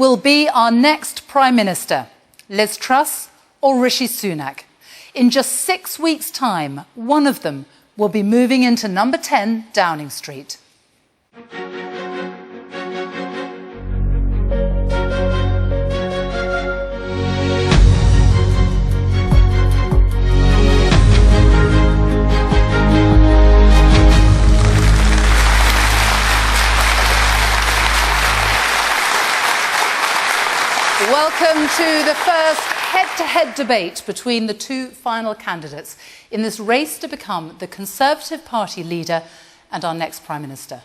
will be our next Prime Minister? Liz Truss or Rishi Sunak? In just 6 weeks' time, one of them will be moving into number 10 Downing Street. Welcome to the first head-to-head debate between the two final candidates in this race to become the Conservative Party leader and our next Prime Minister.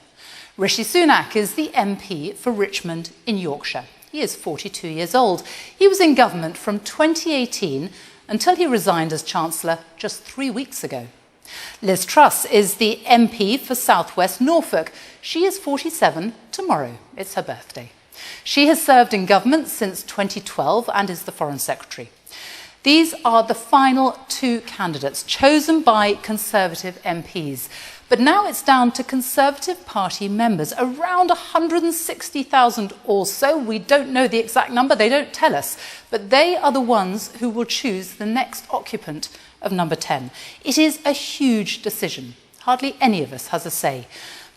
Rishi Sunak is the MP for Richmond in Yorkshire. He is 42 years old. He was in government from 2018 until he resigned as Chancellor just 3 weeks ago. Liz Truss is the MP for South West Norfolk. She is 47 tomorrow. It's her birthday. She has served in government since 2012 and is the Foreign Secretary. These are the final two candidates chosen by Conservative MPs. But now it's down to Conservative Party members, around 160,000 or so. We don't know the exact number, they don't tell us. But they are the ones who will choose the next occupant of number 10. It is a huge decision. Hardly any of us has a say.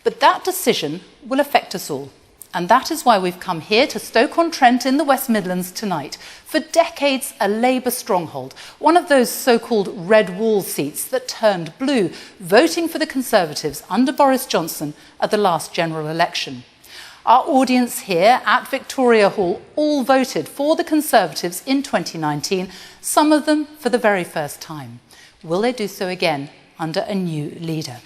But that decision will affect us all. And that is why we've come here to Stoke-on-Trent in the West Midlands tonight. For decades, a Labour stronghold, one of those so-called red wall seats that turned blue, voting for the Conservatives under Boris Johnson at the last general election. Our audience here at Victoria Hall all voted for the Conservatives in 2019, some of them for the very first time. Will they do so again under a new leader?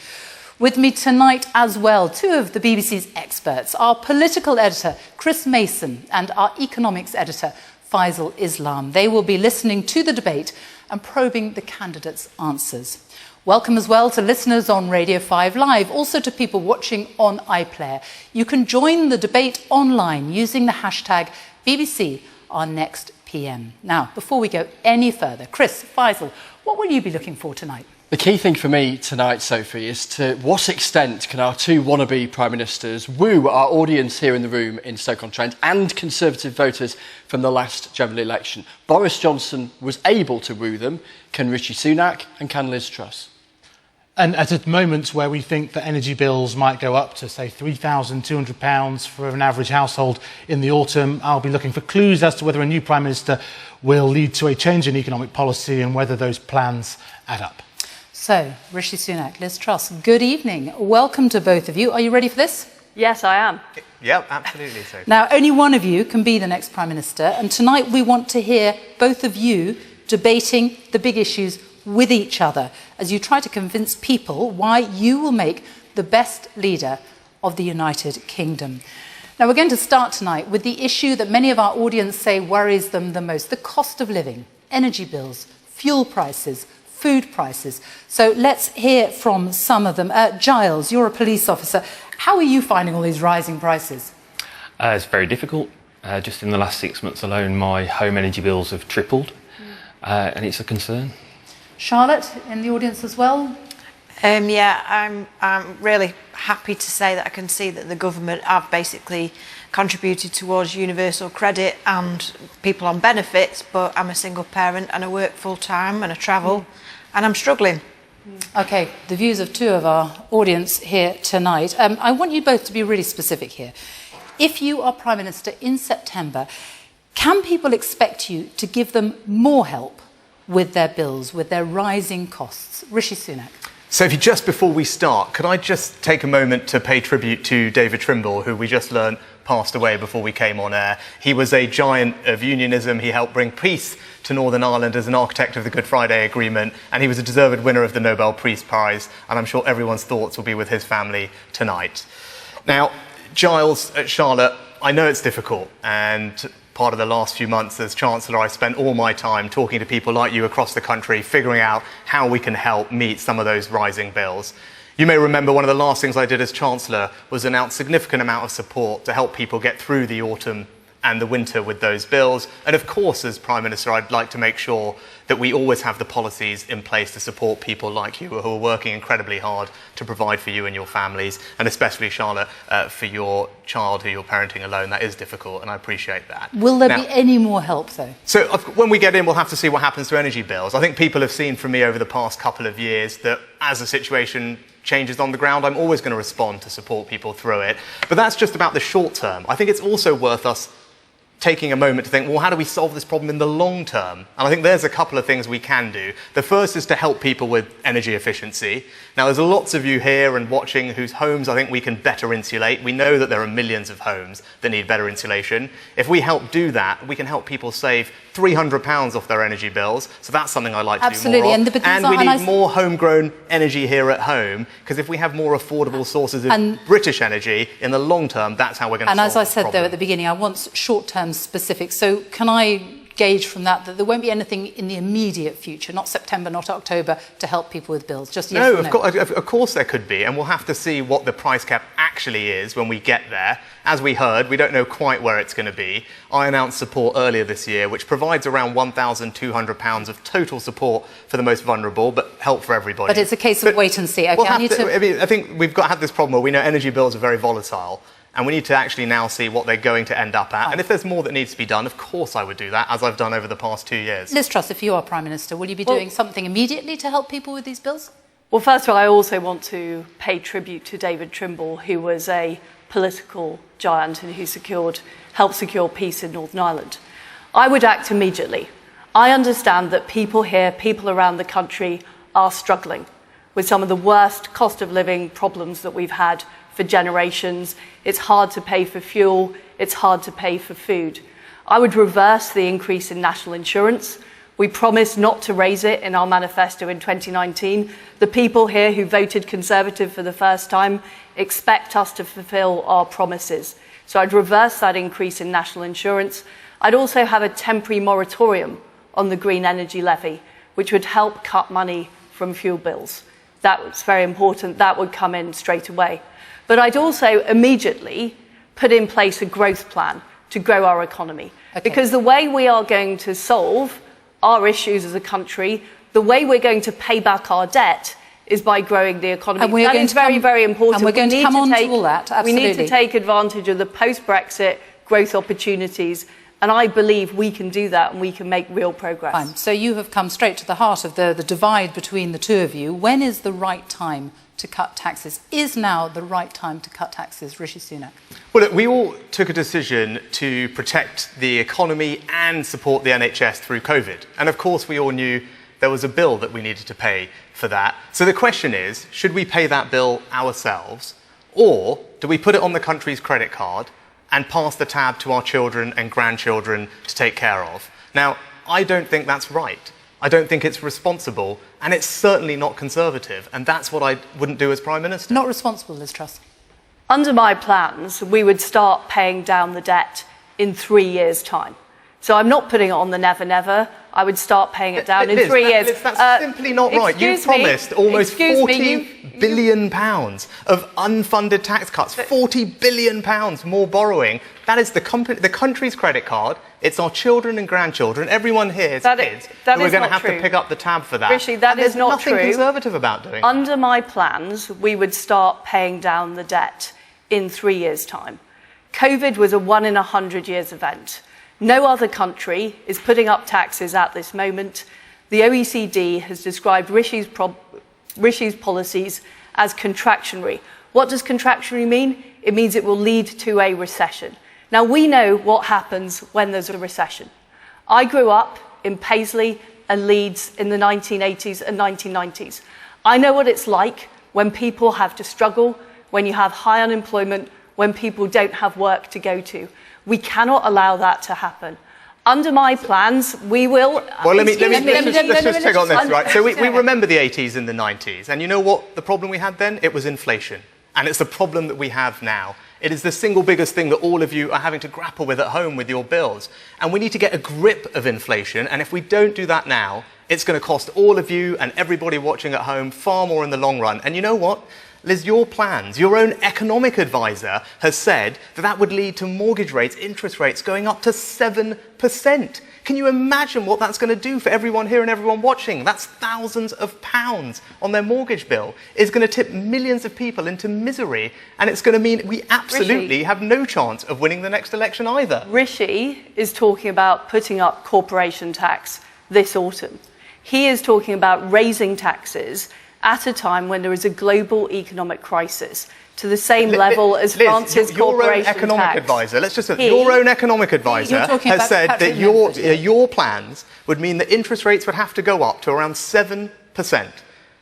With me tonight as well, two of the BBC's experts, our political editor, Chris Mason, and our economics editor, Faisal Islam. They will be listening to the debate and probing the candidates' answers. Welcome as well to listeners on Radio 5 Live, also to people watching on iPlayer. You can join the debate online using the hashtag BBC Our Next PM. Now, before we go any further, Chris, Faisal, what will you be looking for tonight? The key thing for me tonight, Sophie, is to what extent can our two wannabe Prime Ministers woo our audience here in the room in Stoke-on-Trent and Conservative voters from the last general election. Boris Johnson was able to woo them. Can Rishi Sunak and can Liz Truss? And at moments where we think that energy bills might go up to, say, £3,200 for an average household in the autumn, I'll be looking for clues as to whether a new Prime Minister will lead to a change in economic policy and whether those plans add up. So, Rishi Sunak, Liz Truss, good evening. Welcome to both of you. Are you ready for this? Yes, I am. Yep, absolutely. So. Now, only one of you can be the next Prime Minister, and tonight we want to hear both of you debating the big issues with each other as you try to convince people why you will make the best leader of the United Kingdom. Now, we're going to start tonight with the issue that many of our audience say worries them the most, the cost of living, energy bills, fuel prices, food prices. So let's hear from some of them. Giles, you're a police officer. How are you finding all these rising prices? It's very difficult. Just in the last 6 months alone, my home energy bills have tripled, and it's a concern. Charlotte, in the audience as well? I'm really happy to say that I can see that the government have basically contributed towards universal credit and people on benefits, but I'm a single parent and I work full-time and I travel and I'm struggling. OK, the views of two of our audience here tonight. I want you both to be really specific here. If you are Prime Minister in September, can people expect you to give them more help with their bills, with their rising costs? Rishi Sunak. Sophie, just before we start, could I just take a moment to pay tribute to David Trimble, who we just learned passed away before we came on air. He was a giant of unionism. He helped bring peace to Northern Ireland as an architect of the Good Friday Agreement, and he was a deserved winner of the Nobel Peace Prize, and I'm sure everyone's thoughts will be with his family tonight. Now, Giles, Charlotte, I know it's difficult, and part of the last few months as Chancellor, I spent all my time talking to people like you across the country, figuring out how we can help meet some of those rising bills. You may remember one of the last things I did as Chancellor was announce a significant amount of support to help people get through the autumn and the winter with those bills. And of course, as Prime Minister, I'd like to make sure that we always have the policies in place to support people like you who are working incredibly hard to provide for you and your families, and especially, Charlotte, for your child who you're parenting alone. That is difficult, and I appreciate that. Will there be any more help, though? So when we get in, we'll have to see what happens to energy bills. I think people have seen from me over the past couple of years that as the situation changes on the ground, I'm always going to respond to support people through it. But that's just about the short term. I think it's also worth us taking a moment to think, well, how do we solve this problem in the long term? And I think there's a couple of things we can do. The first is to help people with energy efficiency. Now, there's lots of you here and watching whose homes I think we can better insulate. We know that there are millions of homes that need better insulation. If we help do that, we can help people save £300 off their energy bills. So that's something I like to do more of. And we need more homegrown energy here at home, because if we have more affordable sources of British energy, in the long term, that's how we're going to solve this problem. And as I said, though, at the beginning, I want short-term specifics. So can I gauge from that there won't be anything in the immediate future, not September, not October, to help people with bills? Just yes or no? Of course there could be, and we'll have to see what the price cap actually is when we get there. As we heard, we don't know quite where it's going to be. I announced support earlier this year, which provides around £1,200 of total support for the most vulnerable, but help for everybody. But it's a case of wait and see. Okay, I think we've got to have this problem where we know energy bills are very volatile. And we need to actually now see what they're going to end up at. And if there's more that needs to be done, of course I would do that, as I've done over the past 2 years. Liz Truss, if you are Prime Minister, will you be doing something immediately to help people with these bills? Well, first of all, I also want to pay tribute to David Trimble, who was a political giant and who helped secure peace in Northern Ireland. I would act immediately. I understand that people here, people around the country, are struggling with some of the worst cost of living problems that we've had for generations. It's hard to pay for fuel, it's hard to pay for food. I would reverse the increase in national insurance. We promised not to raise it in our manifesto in 2019. The people here who voted Conservative for the first time expect us to fulfil our promises. So I'd reverse that increase in national insurance. I'd also have a temporary moratorium on the green energy levy, which would help cut money from fuel bills. That was very important. That would come in straight away. But I'd also immediately put in place a growth plan to grow our economy. Because the way we are going to solve our issues as a country, the way we're going to pay back our debt is by growing the economy. That is very, very important. And we're going to come on to all that, absolutely. We need to take advantage of the post-Brexit growth opportunities. And I believe we can do that and we can make real progress. Fine. So you have come straight to the heart of the divide between the two of you. When is the right time to cut taxes? Is now the right time to cut taxes, Rishi Sunak? Well, look, we all took a decision to protect the economy and support the NHS through COVID. And of course, we all knew there was a bill that we needed to pay for that. So the question is, should we pay that bill ourselves, or do we put it on the country's credit card and pass the tab to our children and grandchildren to take care of? Now, I don't think that's right. I don't think it's responsible, and it's certainly not Conservative, and that's what I wouldn't do as Prime Minister. Not responsible, Liz Truss. Under my plans, we would start paying down the debt in 3 years' time. So I'm not putting it on the never, never. I would start paying it down in 3 years. Liz, that's simply not right. You promised almost £40 billion of unfunded tax cuts, £40 billion more borrowing. That is the country's credit card. It's our children and grandchildren, everyone here's kids, who are going to have to pick up the tab for that. Rishi, that is not true. There's nothing Conservative about doing that. Under my plans, we would start paying down the debt in 3 years' time. COVID was a 1 in 100 years event. No other country is putting up taxes at this moment. The OECD has described Rishi's policies as contractionary. What does contractionary mean? It means it will lead to a recession. Now, we know what happens when there's a recession. I grew up in Paisley and Leeds in the 1980s and 1990s. I know what it's like when people have to struggle, when you have high unemployment, when people don't have work to go to. We cannot allow that to happen. Under my plans, we will... Well, let's just take on this, right? So we remember the 80s and the 90s, and you know what the problem we had then? It was inflation. And it's the problem that we have now. It is the single biggest thing that all of you are having to grapple with at home with your bills. And we need to get a grip of inflation, and if we don't do that now, it's going to cost all of you and everybody watching at home far more in the long run. And you know what? Liz, your plans, your own economic advisor has said that that would lead to mortgage rates, interest rates going up to 7%. Can you imagine what that's going to do for everyone here and everyone watching? That's thousands of pounds on their mortgage bill. It's going to tip millions of people into misery, and it's going to mean we absolutely have no chance of winning the next election either. Rishi is talking about putting up corporation tax this autumn. He is talking about raising taxes at a time when there is a global economic crisis to the same level as France's corporation tax. Your own economic advisor, your own economic advisor has said that your plans would mean that interest rates would have to go up to around 7%.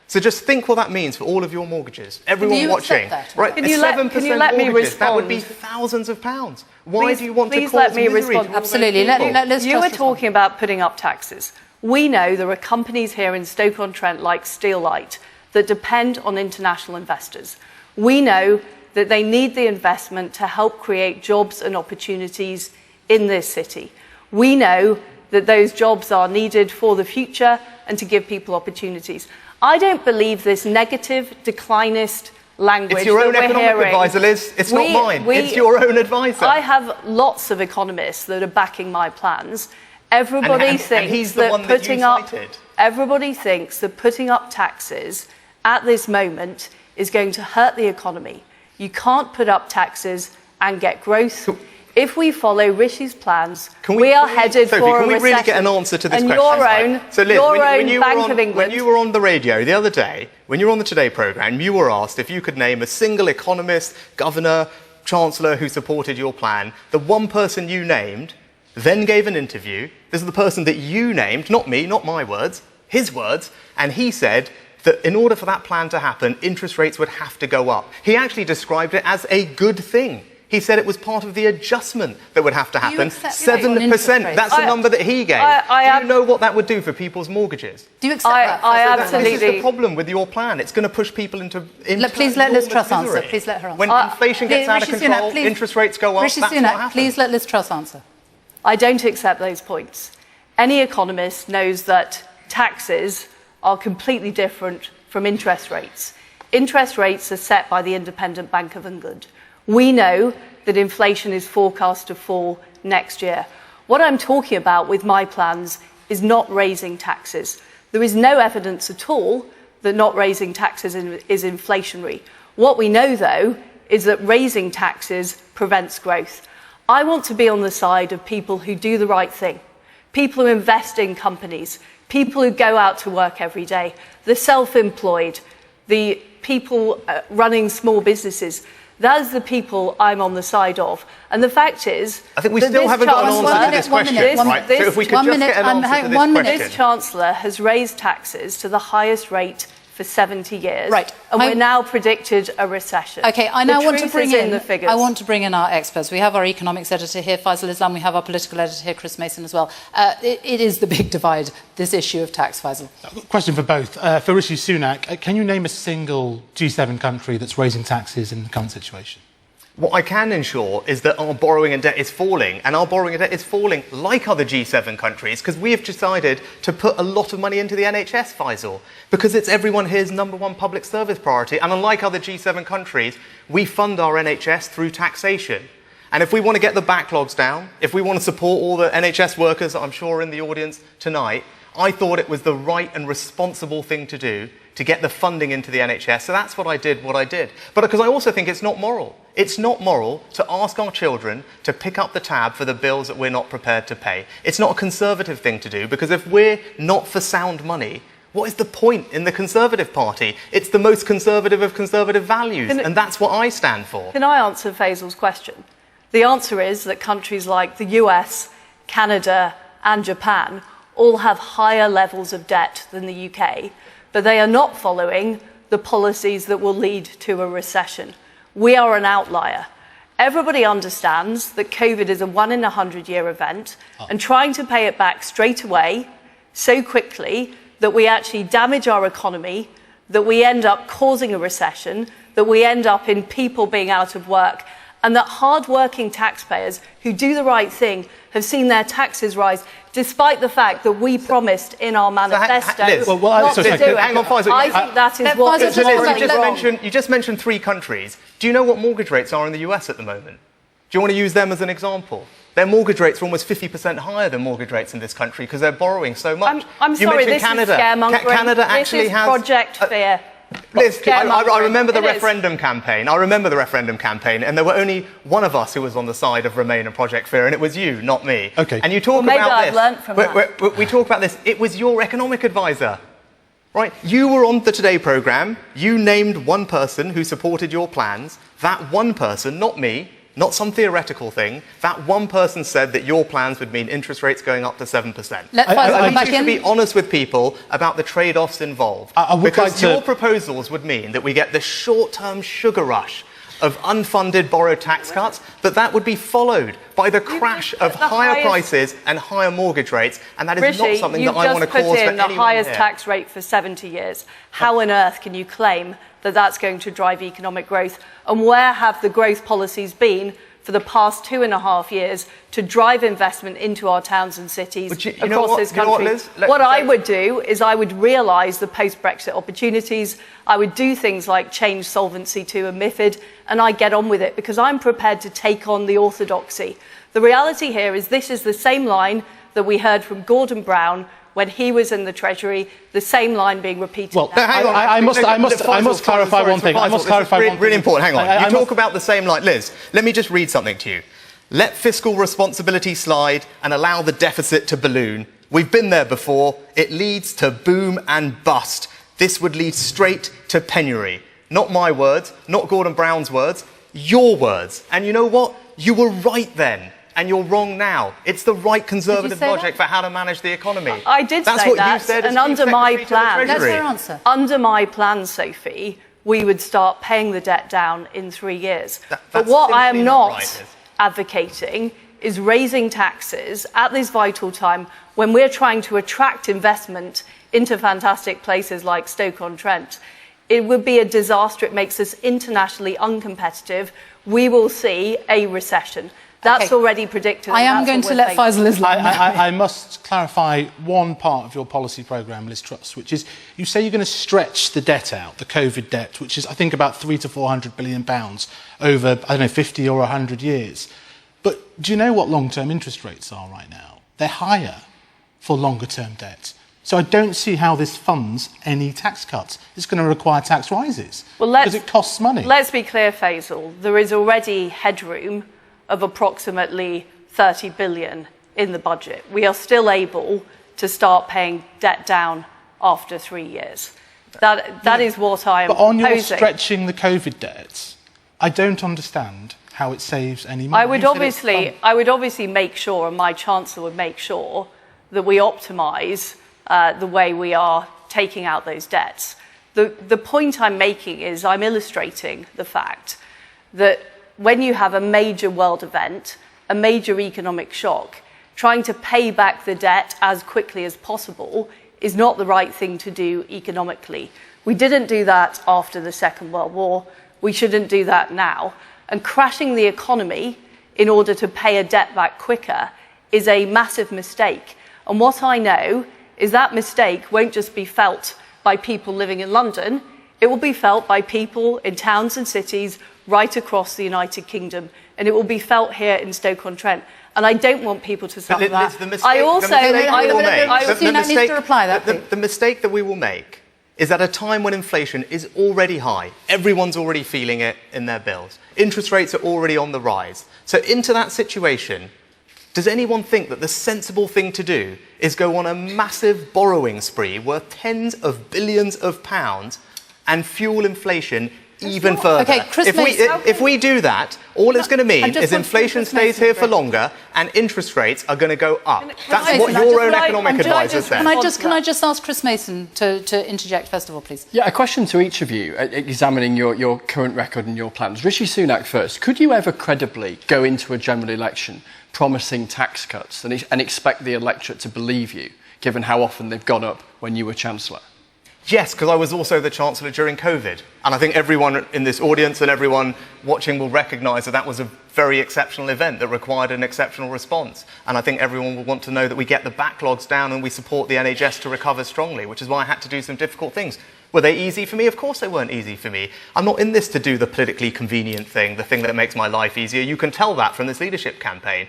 So just think what that means for all of your mortgages. Everyone watching, right? Can you let me respond? That would be thousands of pounds. Why do you want to cause let me misery? Respond. Absolutely. You were talking about putting up taxes. We know there are companies here in Stoke-on-Trent like Steelite that depend on international investors. We know that they need the investment to help create jobs and opportunities in this city. We know that those jobs are needed for the future and to give people opportunities. I don't believe this negative, declinist language. It's your own economic advisor, Liz. It's not mine. It's your own advisor. I have lots of economists that are backing my plans. Everybody thinks that putting up taxes at this moment is going to hurt the economy. You can't put up taxes and get growth. If we follow Rishi's plans, we are headed for a recession. Can we really get an answer to this question? So Liz, when you were on the radio the other day, when you were on the Today programme, you were asked if you could name a single economist, governor, chancellor who supported your plan. The one person you named then gave an interview. This is the person that you named, not me, not my words, his words, and he said that in order for that plan to happen, interest rates would have to go up. He actually described it as a good thing. He said it was part of the adjustment that would have to happen. 7%, that's the number that he gave. Do you know what that would do for people's mortgages? Do you accept that? Absolutely. This is the problem with your plan. It's going to push people into please let Liz Truss answer. Please let her answer. When inflation gets out of control, interest rates go up, Rishi that's what Sunak, happens. please let Liz Truss answer. I don't accept those points. Any economist knows that taxes are completely different from interest rates. Interest rates are set by the Independent Bank of England. We know that inflation is forecast to fall next year. What I'm talking about with my plans is not raising taxes. There is no evidence at all that not raising taxes is inflationary. What we know, though, is that raising taxes prevents growth. I want to be on the side of people who do the right thing, people who invest in companies, people who go out to work every day, the self-employed, the people running small businesses. Those are the people I'm on the side of. And the fact is, I think we still haven't got an answer to this question. Right? So if we could just get an answer to this question. This Chancellor has raised taxes to the highest rate for 70 years. Right. And we're now predicted a recession. Okay, I now want to bring in the figures. I want to bring in our experts. We have our economics editor here, Faisal Islam. We have our political editor here, Chris Mason, as well. It is the big divide, this issue of tax, Faisal. Question for both. For Rishi Sunak, can you name a single G7 country that's raising taxes in the current situation? What I can ensure is that our borrowing and debt is falling, and our borrowing and debt is falling like other G7 countries, because we have decided to put a lot of money into the NHS, Faisal, because it's everyone here's number one public service priority, and unlike other G7 countries, we fund our NHS through taxation. And if we want to get the backlogs down, if we want to support all the NHS workers that I'm sure are in the audience tonight, I thought it was the right and responsible thing to do to get the funding into the NHS. So that's what I did. But because I also think it's not moral. It's not moral to ask our children to pick up the tab for the bills that we're not prepared to pay. It's not a Conservative thing to do, because if we're not for sound money, what is the point in the Conservative Party? It's the most conservative of conservative values, and that's what I stand for. Can I answer Faisal's question? The answer is that countries like the US, Canada and Japan all have higher levels of debt than the UK, but they are not following the policies that will lead to a recession. We are an outlier. Everybody understands that COVID is a 1 in 100-year event, and trying to pay it back straight away, so quickly, that we actually damage our economy, that we end up causing a recession, that we end up in people being out of work, and that hard-working taxpayers who do the right thing have seen their taxes rise, despite the fact that we promised in our manifesto Liz, not to do it. hang on, Faisal, I think that is what is wrong. you just mentioned 3 countries. Do you know what mortgage rates are in the US at the moment? Do you want to use them as an example? Their mortgage rates are almost 50% higher than mortgage rates in this country because they're borrowing so much. I'm sorry, this Canada. is scaremongering. Canada actually this is Project Fear. Liz, I remember the referendum campaign. I remember the referendum campaign, and there were only one of us who was on the side of Remain and Project Fear, and it was you, not me. Okay. And you talk maybe about I've this. learnt from that. We talk about this. It was your economic advisor, right? You were on the Today programme. You named one person who supported your plans. That one person, not me, not some theoretical thing, that one person said that your plans would mean interest rates going up to 7%. I think you should be honest with people about the trade-offs involved. Because your proposals would mean that we get this short-term sugar rush of unfunded borrowed tax cuts, but that would be followed by the crash of higher prices and higher mortgage rates, and that is not something that I want to cause for anyone here. You've just put in the highest tax rate for 70 years. How on earth can you claim that that's going to drive economic growth? And where have the growth policies been for the past 2.5 years to drive investment into our towns and cities across this country? What I would do is I would realise the post-Brexit opportunities. I would do things like change Solvency II and MiFID, and I'd get on with it because I'm prepared to take on the orthodoxy. The reality here is this is the same line that we heard from Gordon Brown when he was in the Treasury, the same line being repeated. Well, I must clarify one thing. Really important. Hang on. You talk about the same line. Liz, let me just read something to you. Let fiscal responsibility slide and allow the deficit to balloon. We've been there before. It leads to boom and bust. This would lead straight to penury. Not my words, not Gordon Brown's words, your words. And you know what? You were right then. And you're wrong now. It's the right Conservative logic for how to manage the economy. I did That's say what that, you said and under my plan, that's her answer. Under my plan, Sophie, we would start paying the debt down in 3 years. But what I am not advocating is raising taxes at this vital time when we're trying to attract investment into fantastic places like Stoke-on-Trent. It would be a disaster. It makes us internationally uncompetitive. We will see a recession. That's already predicted. I am going to let Faisal Islam. I must clarify one part of your policy programme, Liz Truss, which is you say you're going to stretch the debt out, the COVID debt, which is, I think, about £300 to £400 billion over, I don't know, 50 or 100 years. But do you know what long-term interest rates are right now? They're higher for longer-term debt. So I don't see how this funds any tax cuts. It's going to require tax rises because it costs money. Let's be clear, Faisal. There is already headroom of approximately 30 billion in the budget. We are still able to start paying debt down after 3 years. That is what I am proposing. But on your stretching the COVID debts, I don't understand how it saves any money. I would obviously make sure, and my Chancellor would make sure, that we optimise the way we are taking out those debts. The point I'm making is I'm illustrating the fact that when you have a major world event, a major economic shock, trying to pay back the debt as quickly as possible is not the right thing to do economically. We didn't do that after the Second World War. We shouldn't do that now. And crashing the economy in order to pay a debt back quicker is a massive mistake. And what I know is that mistake won't just be felt by people living in London, it will be felt by people in towns and cities right across the United Kingdom, and it will be felt here in Stoke-on-Trent. And I don't want people to suffer that. The mistake that we will make is at a time when inflation is already high. Everyone's already feeling it in their bills. Interest rates are already on the rise. So into that situation, does anyone think that the sensible thing to do is go on a massive borrowing spree worth tens of billions of pounds and fuel inflation even further? Okay, if we do that, all it's going to mean is inflation stays here for longer and interest rates are going to go up. That's what your own economic advisor said. Can I just ask Chris Mason to interject first of all, please? Yeah, a question to each of you, examining your current record and your plans. Rishi Sunak first. Could you ever credibly go into a general election promising tax cuts and expect the electorate to believe you, given how often they've gone up when you were Chancellor? Yes, because I was also the Chancellor during COVID. And I think everyone in this audience and everyone watching will recognise that that was a very exceptional event that required an exceptional response. And I think everyone will want to know that we get the backlogs down and we support the NHS to recover strongly, which is why I had to do some difficult things. Were they easy for me? Of course they weren't easy for me. I'm not in this to do the politically convenient thing, the thing that makes my life easier. You can tell that from this leadership campaign.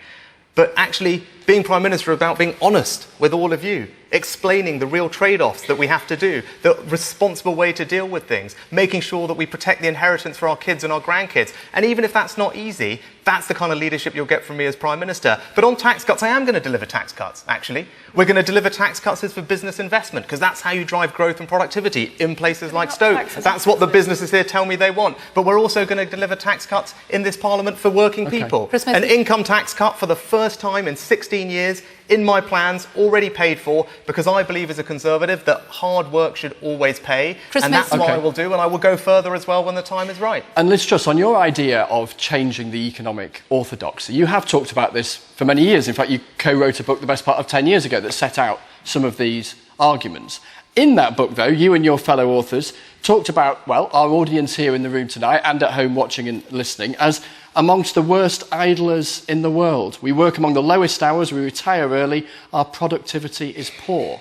But actually, being Prime Minister is about being honest with all of you, explaining the real trade-offs that we have to do, the responsible way to deal with things, making sure that we protect the inheritance for our kids and our grandkids. And even if that's not easy, that's the kind of leadership you'll get from me as Prime Minister. But on tax cuts, I am going to deliver tax cuts, actually. We're going to deliver tax cuts for business investment, because that's how you drive growth and productivity in places like Stoke. That's what the businesses here tell me they want. But we're also going to deliver tax cuts in this Parliament for working people. An income tax cut for the first time in 16 years in my plans, already paid for, because I believe as a Conservative that hard work should always pay. And that's what I will do, and I will go further as well when the time is right. And Liz Truss, on your idea of changing the economic orthodoxy, you have talked about this for many years. In fact, you co-wrote a book the best part of 10 years ago that set out some of these arguments. In that book, though, you and your fellow authors talked about, well, our audience here in the room tonight and at home watching and listening as amongst the worst idlers in the world. We work among the lowest hours, we retire early, our productivity is poor.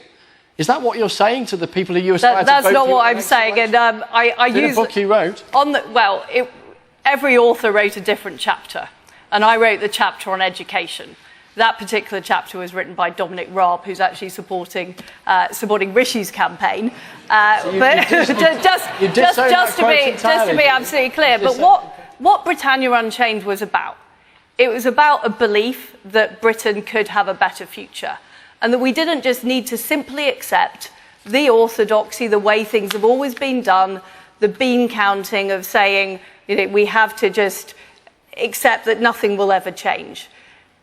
Is that what you're saying to the people who you aspire to vote for? That's not what I'm saying. And I use the book you wrote. Every author wrote a different chapter, and I wrote the chapter on education. That particular chapter was written by Dominic Raab, who's actually supporting Rishi's campaign. Just to be absolutely clear, but what Britannia Unchained was about, it was about a belief that Britain could have a better future, and that we didn't just need to simply accept the orthodoxy, the way things have always been done, the bean counting of saying, you know, we have to just accept that nothing will ever change.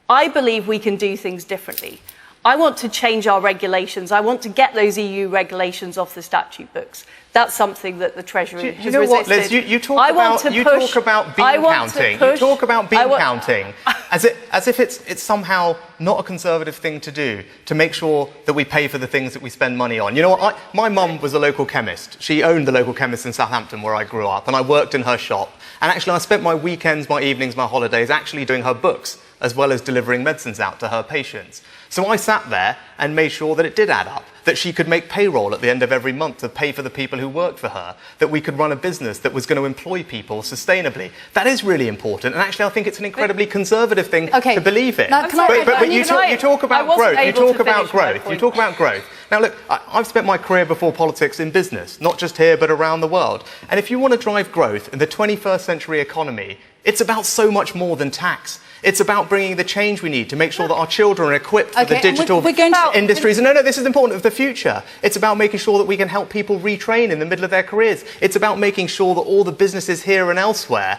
I believe we can do things differently. I want to change our regulations. I want to get those EU regulations off the statute books. That's something that the Treasury has resisted. What, Liz? You talk about bean counting. You talk about bean counting as if it's somehow not a Conservative thing to do, to make sure that we pay for the things that we spend money on. You know what? My mum was a local chemist. She owned the local chemist in Southampton where I grew up, and I worked in her shop. And actually, I spent my weekends, my evenings, my holidays actually doing her books, as well as delivering medicines out to her patients. So I sat there and made sure that it did add up, that she could make payroll at the end of every month to pay for the people who worked for her, that we could run a business that was going to employ people sustainably. That is really important, and actually I think it's an incredibly Conservative thing to believe in. Now, you talk about growth. You talk about growth. Now look, I've spent my career before politics in business, not just here but around the world. And if you want to drive growth in the 21st century economy, it's about so much more than tax. It's about bringing the change we need to make sure that our children are equipped for the digital industries. And no, this is important of the future. It's about making sure that we can help people retrain in the middle of their careers. It's about making sure that all the businesses here and elsewhere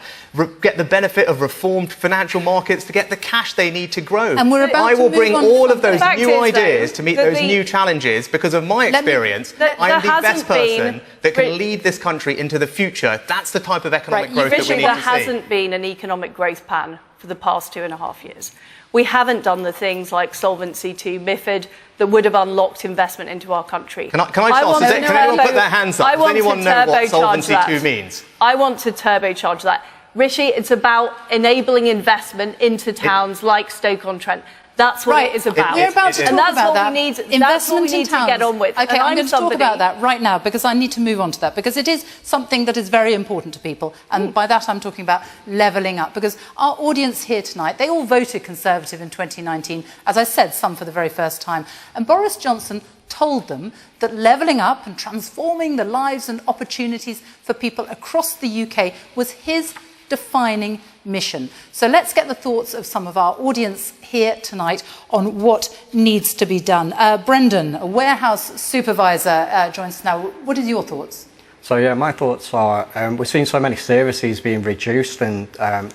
get the benefit of reformed financial markets to get the cash they need to grow. And I will bring all of those new ideas to meet those new challenges because of my experience. I am the best person that can lead this country into the future. That's the type of economic growth that we need to see. There hasn't been an economic growth plan for the past 2.5 years. We haven't done the things like Solvency II, MiFID, that would have unlocked investment into our country. Can anyone put their hands up? Does anyone know what Solvency II means? I want to turbocharge that. Rishi, it's about enabling investment into towns like Stoke-on-Trent. That's what it is about. We're about to talk about that. That's what we need to get on with. Okay, I'm going to talk about that right now because I need to move on to that because it is something that is very important to people. And by that I'm talking about levelling up because our audience here tonight, they all voted Conservative in 2019, as I said, some for the very first time. And Boris Johnson told them that levelling up and transforming the lives and opportunities for people across the UK was his defining mission. So let's get the thoughts of some of our audience here tonight on what needs to be done. Brendan, a warehouse supervisor, joins us now. What are your thoughts? So yeah, my thoughts are we're seeing so many services being reduced and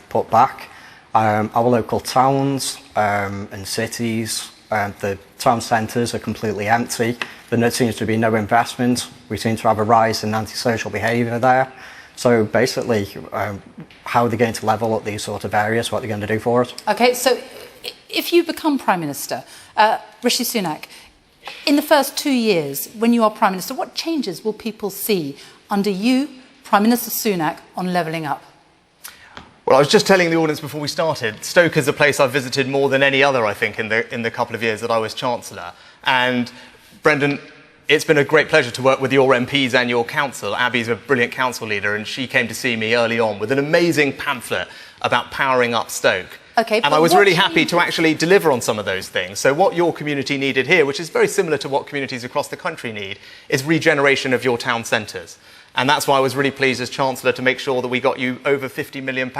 put back. Our local towns and cities, the town centres are completely empty. There seems to be no investment. We seem to have a rise in antisocial behaviour there. So basically, how are they going to level up these sort of areas? What are they going to do for us? Okay, so if you become Prime Minister, Rishi Sunak, In the first 2 years, when you are Prime Minister, what changes will people see under you, Prime Minister Sunak, on levelling up? Well, I was just telling the audience before we started, Stoke is a place I've visited more than any other, I think, in the couple of years that I was Chancellor. And Brendan, it's been a great pleasure to work with your MPs and your council. Abby's a brilliant council leader, and she came to see me early on with an amazing pamphlet about powering up Stoke. Okay, and I was really happy to actually deliver on some of those things. So what your community needed here, which is very similar to what communities across the country need, is regeneration of your town centres. And that's why I was really pleased as Chancellor to make sure that we got you over £50 million.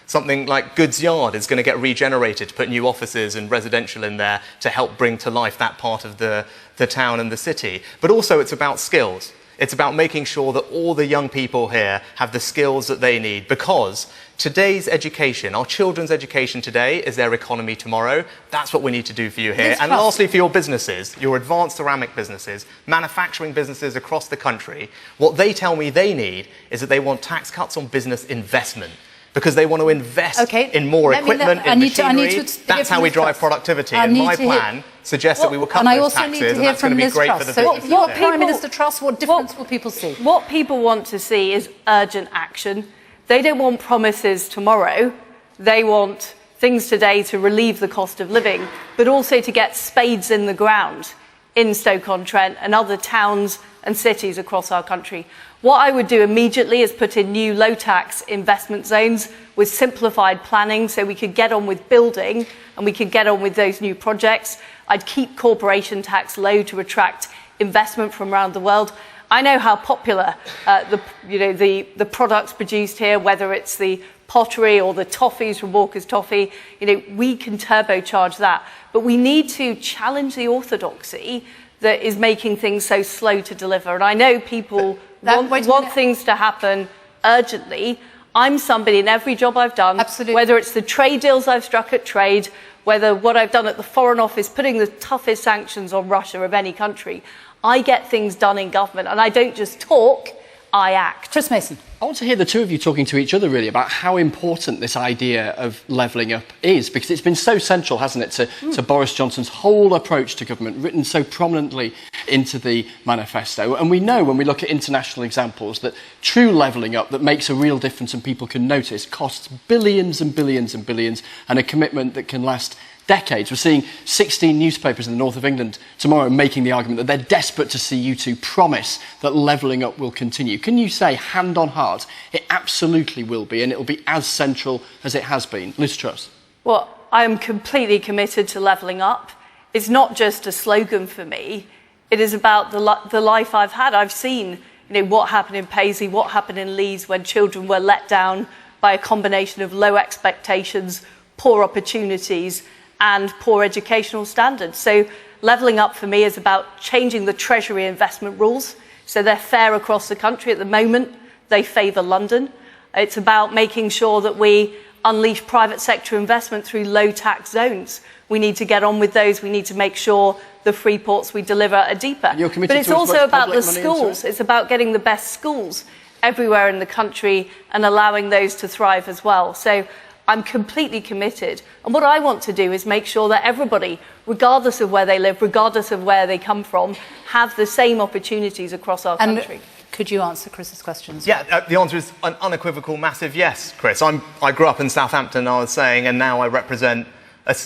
Something like Goods Yard is going to get regenerated to put new offices and residential in there to help bring to life that part of the town and the city. But also it's about skills. It's about making sure that all the young people here have the skills that they need, because today's education, our children's education today, is their economy tomorrow. That's what we need to do for you here. And lastly, for your businesses, your advanced ceramic businesses, manufacturing businesses across the country, what they tell me they need is that they want tax cuts on business investment, because they want to invest in more equipment, in machinery. That's how we drive productivity. And my plan suggests that we will cut those taxes, and that's going to be great for the businesses. What Prime Minister Truss, what difference will people see? What people want to see is urgent action. They don't want promises tomorrow. They want things today to relieve the cost of living, but also to get spades in the ground in Stoke-on-Trent and other towns and cities across our country. What I would do immediately is put in new low-tax investment zones with simplified planning so we could get on with building and we could get on with those new projects. I'd keep corporation tax low to attract investment from around the world. I know how popular the products produced here, whether it's the pottery or the toffees from Walker's Toffee. We can turbocharge that. But we need to challenge the orthodoxy that is making things so slow to deliver. And I know people want things to happen urgently. I'm somebody in every job I've done, whether it's the trade deals I've struck at trade, whether what I've done at the Foreign Office, putting the toughest sanctions on Russia of any country, I get things done in government, and I don't just talk, I act. Chris Mason. I want to hear the two of you talking to each other really about how important this idea of levelling up is, because it's been so central, hasn't it, to Boris Johnson's whole approach to government, written so prominently into the manifesto. And we know when we look at international examples that true levelling up that makes a real difference and people can notice costs billions and billions and billions, and a commitment that can last decades. We're seeing 16 newspapers in the north of England tomorrow making the argument that they're desperate to see you two promise that levelling up will continue. Can you say, hand on heart, it absolutely will be, and it'll be as central as it has been? Liz Truss. Well, I am completely committed to levelling up. It's not just a slogan for me. It is about the life I've had. I've seen what happened in Paisley, what happened in Leeds when children were let down by a combination of low expectations, poor opportunities, and poor educational standards. So levelling up for me is about changing the Treasury investment rules so they're fair across the country. At the moment, they favour London. It's about making sure that we unleash private sector investment through low tax zones. We need to get on with those. We need to make sure the free ports we deliver are deeper. But it's also about the schools. It's about getting the best schools everywhere in the country and allowing those to thrive as well. So I'm completely committed. And what I want to do is make sure that everybody, regardless of where they live, regardless of where they come from, have the same opportunities across our country. Could you answer Chris's questions? Yeah, the answer is an unequivocal massive yes, Chris. I grew up in Southampton, I was saying, and now I represent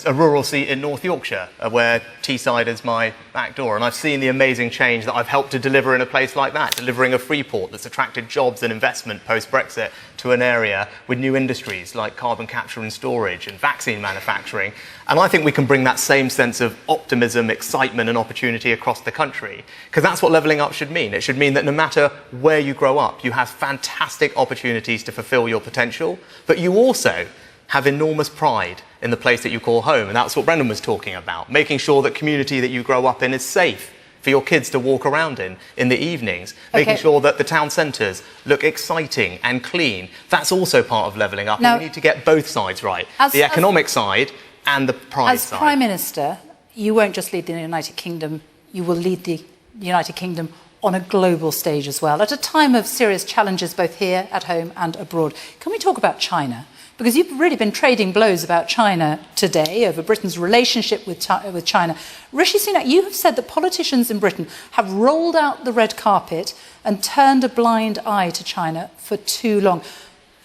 a rural seat in North Yorkshire, where Teesside is my back door. And I've seen the amazing change that I've helped to deliver in a place like that, delivering a free port that's attracted jobs and investment post-Brexit to an area with new industries like carbon capture and storage and vaccine manufacturing. And I think we can bring that same sense of optimism, excitement and opportunity across the country, because that's what levelling up should mean. It should mean that no matter where you grow up, you have fantastic opportunities to fulfil your potential, but you also have enormous pride in the place that you call home. And that's what Brendan was talking about, making sure that community that you grow up in is safe for your kids to walk around in the evenings, making sure that the town centres look exciting and clean. That's also part of levelling up. Now, and we need to get both sides right, the economic side and the pride side. As Prime Minister, you won't just lead the United Kingdom, you will lead the United Kingdom on a global stage as well, at a time of serious challenges both here at home and abroad. Can we talk about China? because you've really been trading blows about China today over Britain's relationship with China. Rishi Sunak, you have said that politicians in Britain have rolled out the red carpet and turned a blind eye to China for too long.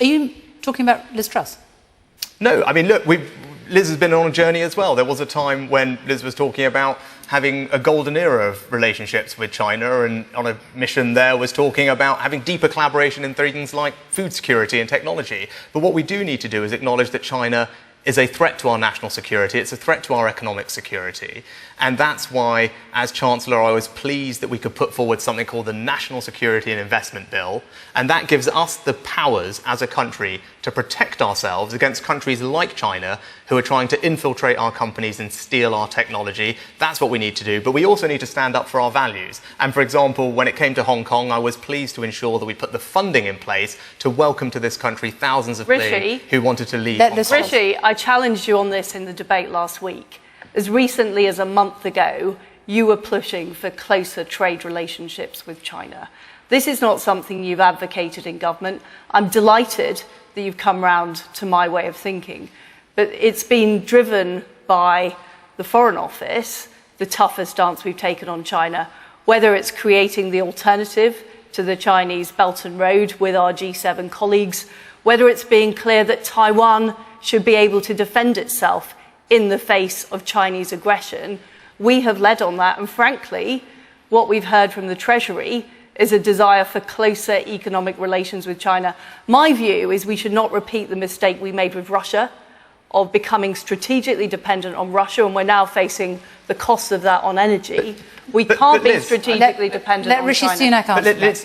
Are you talking about Liz Truss? No, I mean, look, Liz has been on a journey as well. There was a time when Liz was talking about having a golden era of relationships with China, and on a mission there was talking about having deeper collaboration in things like food security and technology. But what we do need to do is acknowledge that China is a threat to our national security, it's a threat to our economic security. And that's why, as Chancellor, I was pleased that we could put forward something called the National Security and Investment Bill. And that gives us the powers as a country to protect ourselves against countries like China who are trying to infiltrate our companies and steal our technology. That's what we need to do. But we also need to stand up for our values. And for example, when it came to Hong Kong, I was pleased to ensure that we put the funding in place to welcome to this country thousands of people who wanted to leave. Rishi, I challenged you on this in the debate last week. As recently as a month ago, you were pushing for closer trade relationships with China. This is not something you've advocated in government. I'm delighted that you've come round to my way of thinking. But it's been driven by the Foreign Office, the toughest stance we've taken on China, whether it's creating the alternative to the Chinese Belt and Road with our G7 colleagues, whether it's being clear that Taiwan should be able to defend itself in the face of Chinese aggression. We have led on that, and frankly, what we've heard from the Treasury is a desire for closer economic relations with China. My view is we should not repeat the mistake we made with Russia of becoming strategically dependent on Russia, and we're now facing the costs of that on energy. We can't be strategically dependent on China. Let Rishi Sunak answer. Liz,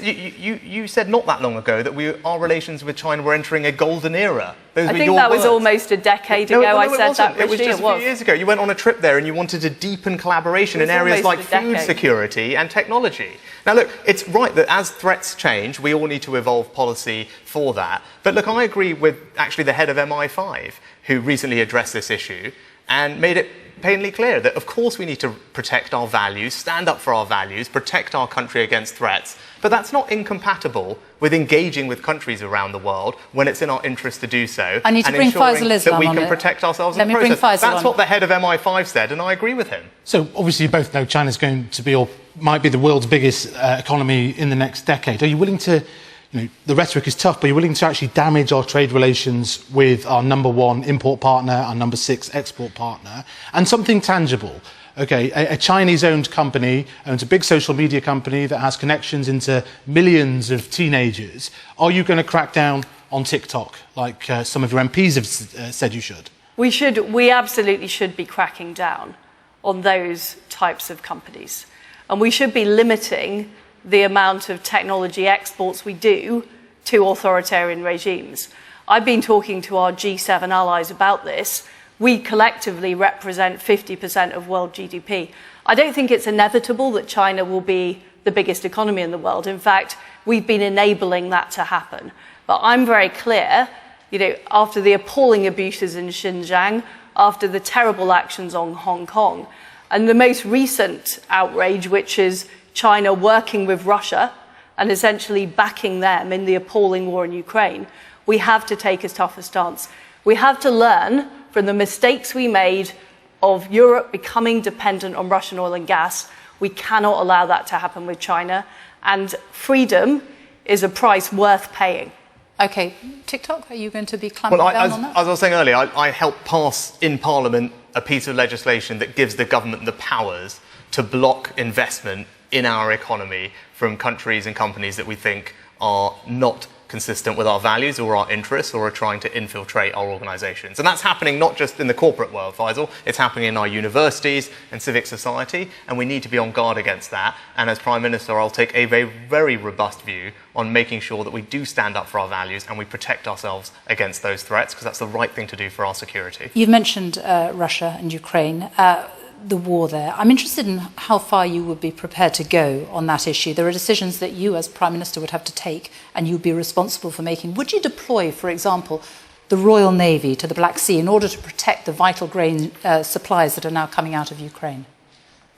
you said not that long ago that our relations with China were entering a golden era. I think that was almost a decade ago. No, I said that, Rishi. It was just a few years ago. You went on a trip there and you wanted to deepen collaboration in areas like food security and technology. Now, look, it's right that as threats change, we all need to evolve policy for that. But look, I agree with actually the head of MI5, who recently addressed this issue and made it plainly clear that, of course, we need to protect our values, stand up for our values, protect our country against threats. But that's not incompatible with engaging with countries around the world when it's in our interest to do so. I need to bring Faisal Islam that we can protect ourselves in the process. That's what the head of MI5 said, and I agree with him. So obviously you both know China's going to be, or might be, the world's biggest economy in the next decade. Are you willing to, the rhetoric is tough, but you're willing to actually damage our trade relations with our #1 import partner, our #6 export partner, and something tangible? Okay, a Chinese-owned company owns a big social media company that has connections into millions of teenagers. Are you going to crack down on TikTok, like some of your MPs have said you should? We absolutely should be cracking down on those types of companies. And we should be limiting the amount of technology exports we do to authoritarian regimes. I've been talking to our G7 allies about this. We collectively represent 50% of world GDP. I don't think it's inevitable that China will be the biggest economy in the world. In fact, we've been enabling that to happen. But I'm very clear, after the appalling abuses in Xinjiang, after the terrible actions on Hong Kong, and the most recent outrage, which is China working with Russia and essentially backing them in the appalling war in Ukraine, we have to take a tougher stance. We have to learn from the mistakes we made of Europe becoming dependent on Russian oil and gas. We cannot allow that to happen with China. And freedom is a price worth paying. OK, TikTok, are you going to be clamping down on that? As I was saying earlier, I helped pass in Parliament a piece of legislation that gives the government the powers to block investment in our economy from countries and companies that we think are not consistent with our values or our interests or are trying to infiltrate our organisations. And that's happening not just in the corporate world, Faisal, it's happening in our universities and civic society, and we need to be on guard against that. And as Prime Minister, I'll take a very, very robust view on making sure that we do stand up for our values and we protect ourselves against those threats, because that's the right thing to do for our security. You've mentioned Russia and Ukraine. The war there. I'm interested in how far you would be prepared to go on that issue. There are decisions that you as Prime Minister would have to take and you'd be responsible for making. Would you deploy, for example, the Royal Navy to the Black Sea in order to protect the vital grain supplies that are now coming out of Ukraine?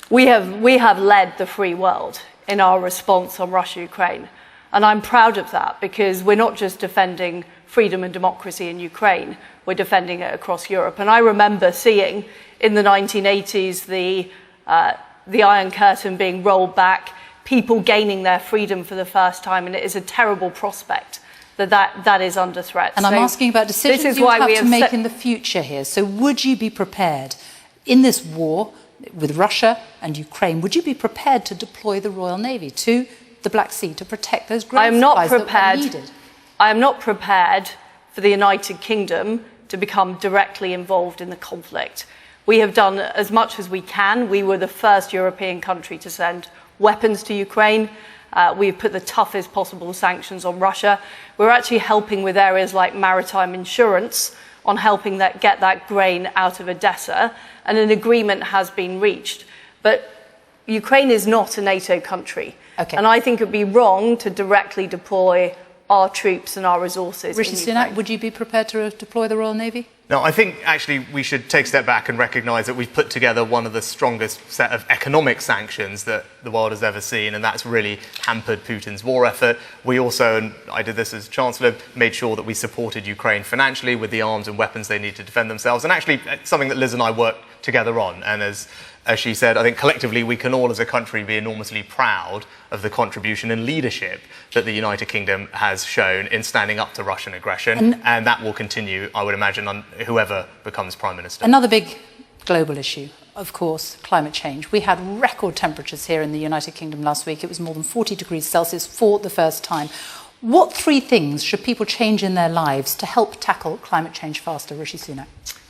We have led the free world in our response on Russia-Ukraine. And I'm proud of that, because we're not just defending freedom and democracy in Ukraine, we're defending it across Europe. And I remember seeing in the 1980s the Iron Curtain being rolled back, people gaining their freedom for the first time, and it is a terrible prospect that is under threat. And I'm asking about decisions you have to make in the future here. So would you be prepared, in this war with Russia and Ukraine, would you be prepared to deploy the Royal Navy to the Black Sea to protect those grain supplies that are needed? I am not prepared for the United Kingdom to become directly involved in the conflict. We have done as much as we can. We were the first European country to send weapons to Ukraine. We've put the toughest possible sanctions on Russia. We're actually helping with areas like maritime insurance on helping get that grain out of Odessa, and an agreement has been reached. But Ukraine is not a NATO country. Okay. And I think it would be wrong to directly deploy our troops and our resources. Rishi Sunak, would you be prepared to deploy the Royal Navy? No, I think actually we should take a step back and recognise that we've put together one of the strongest set of economic sanctions that the world has ever seen, and that's really hampered Putin's war effort. We also, and I did this as Chancellor, made sure that we supported Ukraine financially with the arms and weapons they need to defend themselves, and actually it's something that Liz and I worked together on. And as she said, I think collectively we can all as a country be enormously proud of the contribution and leadership that the United Kingdom has shown in standing up to Russian aggression, and that will continue, I would imagine, on whoever becomes Prime Minister. Another big global issue, of course, climate change. We had record temperatures here in the United Kingdom last week. It was more than 40 degrees Celsius for the first time. What three things should people change in their lives to help tackle climate change faster, Rishi Sunak?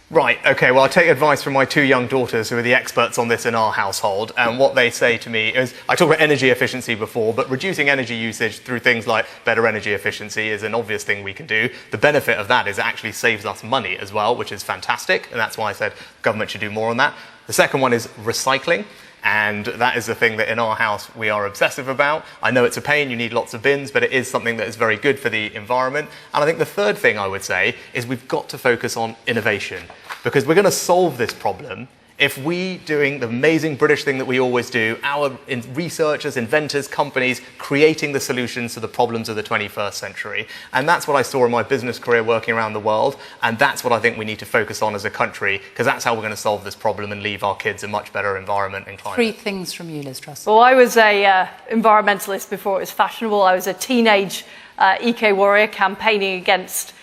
Right, OK, well, I'll take advice from my two young daughters who are the experts on this in our household, and what they say to me is, I talked about energy efficiency before, but reducing energy usage through things like better energy efficiency is an obvious thing we can do. The benefit of that is it actually saves us money as well, which is fantastic, and that's why I said government should do more on that. The second one is recycling. And that is the thing that in our house we are obsessive about. I know it's a pain, you need lots of bins, but it is something that is very good for the environment. And I think the third thing I would say is we've got to focus on innovation, because we're going to solve this problem if we, doing the amazing British thing that we always do, our researchers, inventors, companies, creating the solutions to the problems of the 21st century. And that's what I saw in my business career working around the world. And that's what I think we need to focus on as a country, because that's how we're going to solve this problem and leave our kids a much better environment and climate. Three things from you, Liz Truss. Well, I was a environmentalist before it was fashionable. I was a teenage eco-warrior campaigning against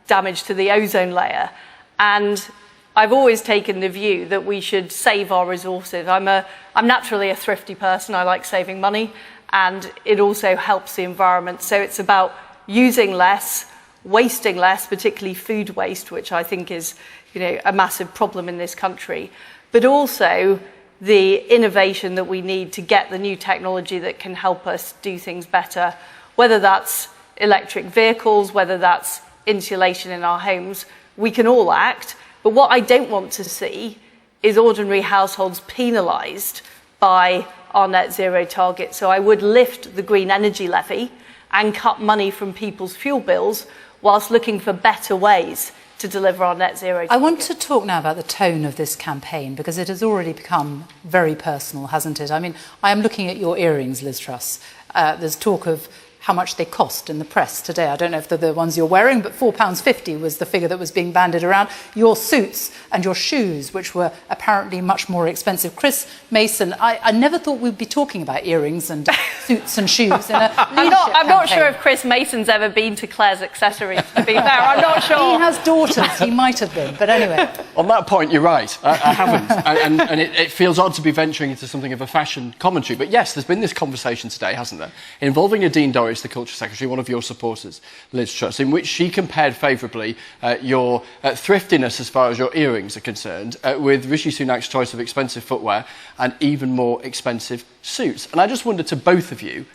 damage to the ozone layer. And I've always taken the view that we should save our resources. I'm naturally a thrifty person. I like saving money, and it also helps the environment. So it's about using less, wasting less, particularly food waste, which I think is, a massive problem in this country, but also the innovation that we need to get the new technology that can help us do things better, whether that's electric vehicles, whether that's insulation in our homes. We can all act. But what I don't want to see is ordinary households penalised by our net zero target. So I would lift the green energy levy and cut money from people's fuel bills whilst looking for better ways to deliver our net zero target. I want to talk now about the tone of this campaign, because it has already become very personal, hasn't it? I mean, I am looking at your earrings, Liz Truss. There's talk of how much they cost in the press today. I don't know if they're the ones you're wearing, but £4.50 was the figure that was being bandied around. Your suits and your shoes, which were apparently much more expensive. Chris Mason, I never thought we'd be talking about earrings and suits and shoes in a I'm not sure if Chris Mason's ever been to Claire's Accessories, to be fair. I'm not sure. He has daughters. He might have been, but anyway. On that point, you're right. I haven't. and it feels odd to be venturing into something of a fashion commentary. But yes, there's been this conversation today, hasn't there, involving Nadine Dorries, the Culture Secretary, one of your supporters, Liz Truss, in which she compared favourably your thriftiness as far as your earrings are concerned with Rishi Sunak's choice of expensive footwear and even more expensive suits. And I just wonder to both of you,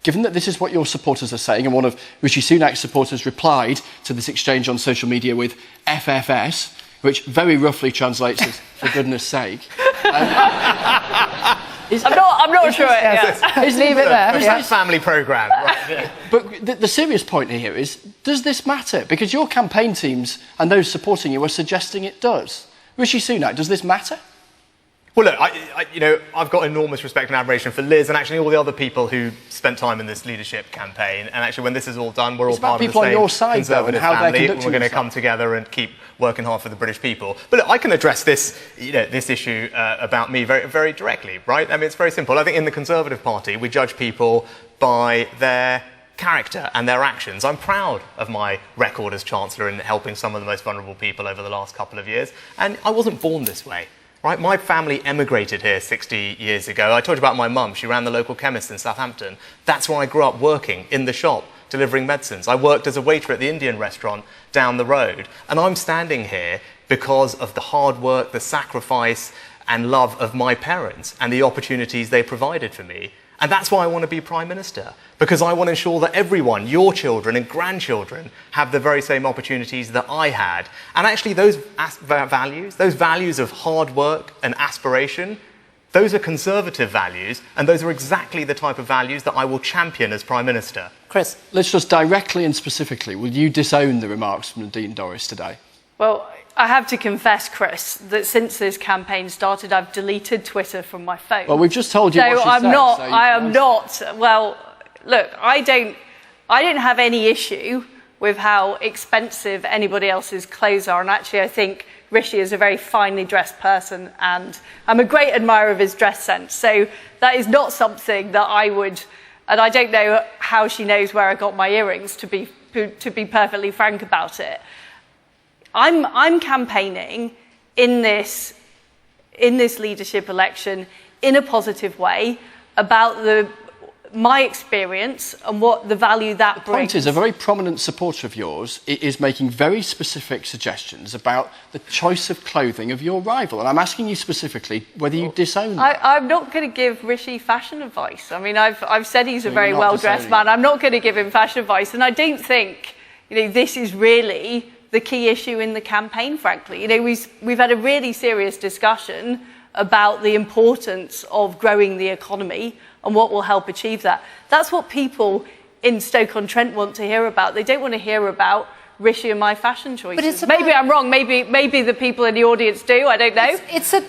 given that this is what your supporters are saying, and one of Rishi Sunak's supporters replied to this exchange on social media with FFS, which very roughly translates as for goodness sake. I'm not sure. Leave it there. It's that family programme. Right. But the serious point here is, does this matter? Because your campaign teams and those supporting you are suggesting it does. Rishi Sunak, does this matter? Well, look, I've got enormous respect and admiration for Liz and actually all the other people who spent time in this leadership campaign. And actually, when this is all done, we're all part of the same Conservative family. We're going to come together and keep working hard for the British people. But look, I can address this, this issue about me very, very directly, right? I mean, it's very simple. I think in the Conservative Party, we judge people by their character and their actions. I'm proud of my record as Chancellor in helping some of the most vulnerable people over the last couple of years. And I wasn't born this way. Right, my family emigrated here 60 years ago. I told you about my mum. She ran the local chemist in Southampton. That's where I grew up working, in the shop, delivering medicines. I worked as a waiter at the Indian restaurant down the road. And I'm standing here because of the hard work, the sacrifice and love of my parents and the opportunities they provided for me. And that's why I want to be Prime Minister, because I want to ensure that everyone, your children and grandchildren, have the very same opportunities that I had. And actually those values of hard work and aspiration, those are Conservative values, and those are exactly the type of values that I will champion as Prime Minister. Chris. Let's just directly and specifically, will you disown the remarks from Nadine Dorries today? Well, I have to confess, Chris, that since this campaign started, I've deleted Twitter from my phone. Well, we've just told you what she said. I am not. Well, look, I don't have any issue with how expensive anybody else's clothes are. And actually, I think Rishi is a very finely dressed person, and I'm a great admirer of his dress sense. So that is not something that I would. And I don't know how she knows where I got my earrings, to be perfectly frank about it. I'm campaigning in this leadership election in a positive way about my experience and what the value that brings. The point is, a very prominent supporter of yours is making very specific suggestions about the choice of clothing of your rival. And I'm asking you specifically whether you disown that. I'm not going to give Rishi fashion advice. I mean, I've said he's a very well-dressed man. I'm not going to give him fashion advice. And I don't think, this is really the key issue in the campaign, frankly. We've had a really serious discussion about the importance of growing the economy and what will help achieve that. That's what people in Stoke-on-Trent want to hear about. They don't want to hear about Rishi and my fashion choices. But maybe I'm wrong. Maybe the people in the audience do. I don't know.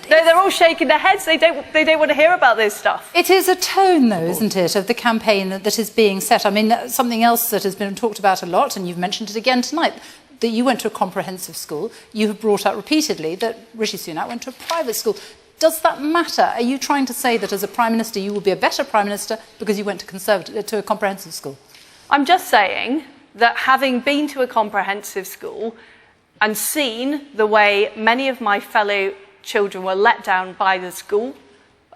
They're all shaking their heads. They don't want to hear about this stuff. It is a tone, though, isn't it, of the campaign that is being set. I mean, something else that has been talked about a lot, and you've mentioned it again tonight, that you went to a comprehensive school. You have brought up repeatedly that Rishi Sunak went to a private school. Does that matter? Are you trying to say that as a Prime Minister you will be a better Prime Minister because you went to a comprehensive school? I'm just saying that having been to a comprehensive school and seen the way many of my fellow children were let down by the school,